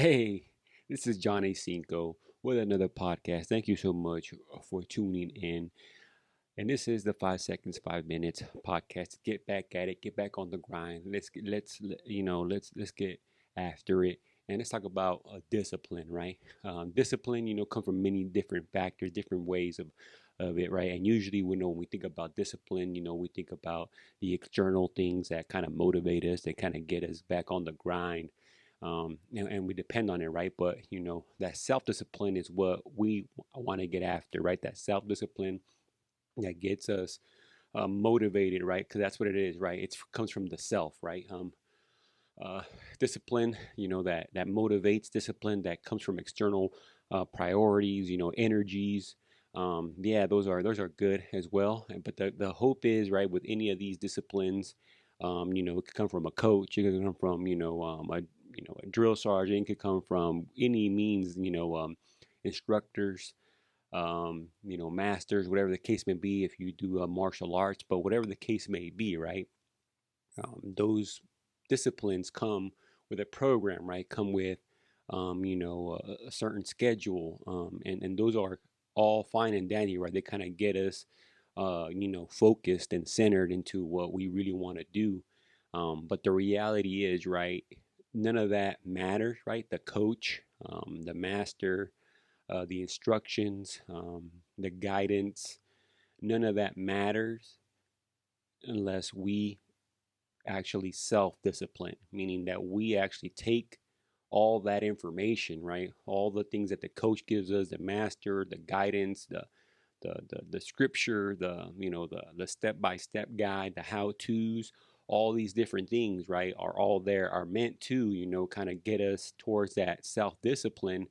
Hey, this is Jony Cinco with another podcast. Thank you so much for tuning in. And this is the 5 seconds, 5 minutes podcast. Get back at it. Get back on the grind. Let's get after it. And let's talk about discipline, right? Discipline, come from many different factors, different ways of it, right? And usually, when we think about discipline, we think about the external things that kind of motivate us, that kind of get us back on the grind, and we depend on it, right? But that self-discipline is what we want to get after, right? That self-discipline that gets us motivated, right? Because that's what it is, right? It comes from the self, right? Uh, Discipline, that motivates, discipline that comes from external priorities, energies. Yeah, those are good as well. But the hope is, right, with any of these disciplines, it could come from a coach, it could come from a drill sergeant, it could come from any means, instructors, masters, whatever the case may be. If you do martial arts, but whatever the case may be, right? Those disciplines come with a program, right? Come with a certain schedule, and those are all fine and dandy, right? They kind of get us focused and centered into what we really want to do. But the reality is, right, none of that matters, right? The coach, the master, the instructions, the guidance, none of that matters unless we actually self-discipline, meaning that we actually take all that information, right? All the things that the coach gives us, the master, the guidance, the scripture, the step-by-step guide, the how-tos, all these different things, right, are all there, are meant to, kind of get us towards that self-discipline.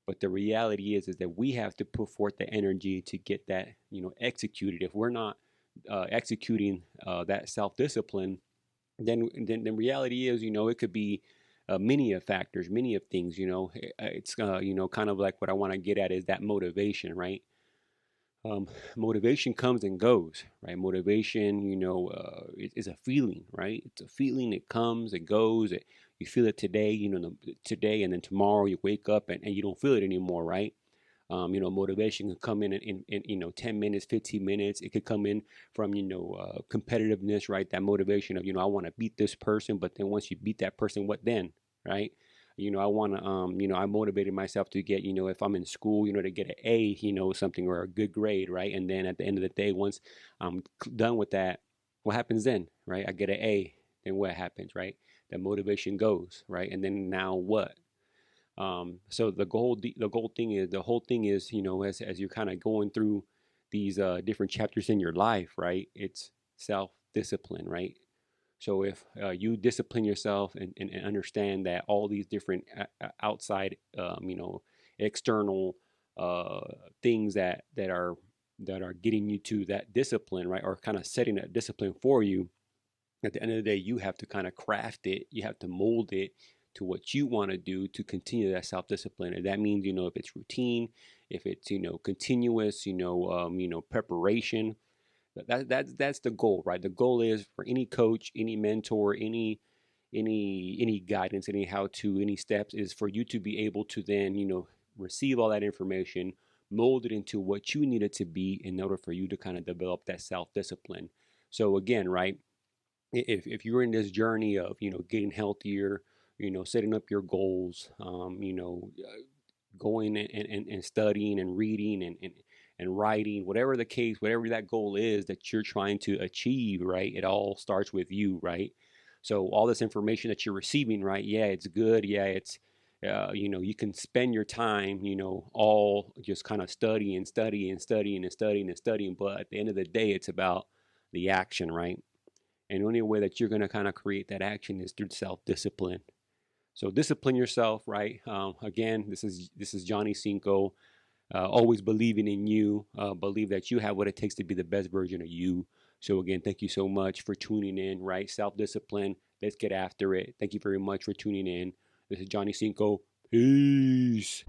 But the reality is that we have to put forth the energy to get that, executed. If we're not executing that self-discipline, then the reality is, it could be many of factors, many of things. It's kind of like what I want to get at is that motivation, right? Motivation comes and goes, right? Motivation, is a feeling, right? It's a feeling. It comes, it goes. You feel it today, today, and then tomorrow you wake up and you don't feel it anymore, right? Motivation can come in 10 minutes, 15 minutes. It could come in from, competitiveness, right? That motivation of, I want to beat this person, but then once you beat that person, what then, right? I want to, I motivated myself to get, if I'm in school, to get an A, something, or a good grade, right? And then at the end of the day, once I'm done with that, what happens then, right? I get an A, then what happens, right? The motivation goes, right? And then now what? So the whole thing is, as you're kind of going through these different chapters in your life, right? It's self-discipline, right? So if you discipline yourself and understand that all these different outside, external things that are getting you to that discipline, right, or kind of setting that discipline for you, at the end of the day, you have to kind of craft it. You have to mold it to what you want to do to continue that self-discipline. And that means, if it's routine, if it's, continuous, preparation. That's the goal, right? The goal is for any coach, any mentor, any guidance, any how-to, any steps, is for you to be able to then, receive all that information, mold it into what you need it to be in order for you to kind of develop that self-discipline. So again, right, if you're in this journey of, getting healthier, setting up your goals, going and studying and reading and writing, whatever the case, whatever that goal is that you're trying to achieve, right? It all starts with you, right? So all this information that you're receiving, right? Yeah, it's good. Yeah, it's, you can spend your time, all just kind of studying. But at the end of the day, it's about the action, right? And the only way that you're going to kind of create that action is through self-discipline. So discipline yourself, right? Again, this is Jony Cinco. Always believing in you. Believe that you have what it takes to be the best version of you. So again, thank you so much for tuning in, right? Self-discipline. Let's get after it. Thank you very much for tuning in. This is Jony Cinco. Peace.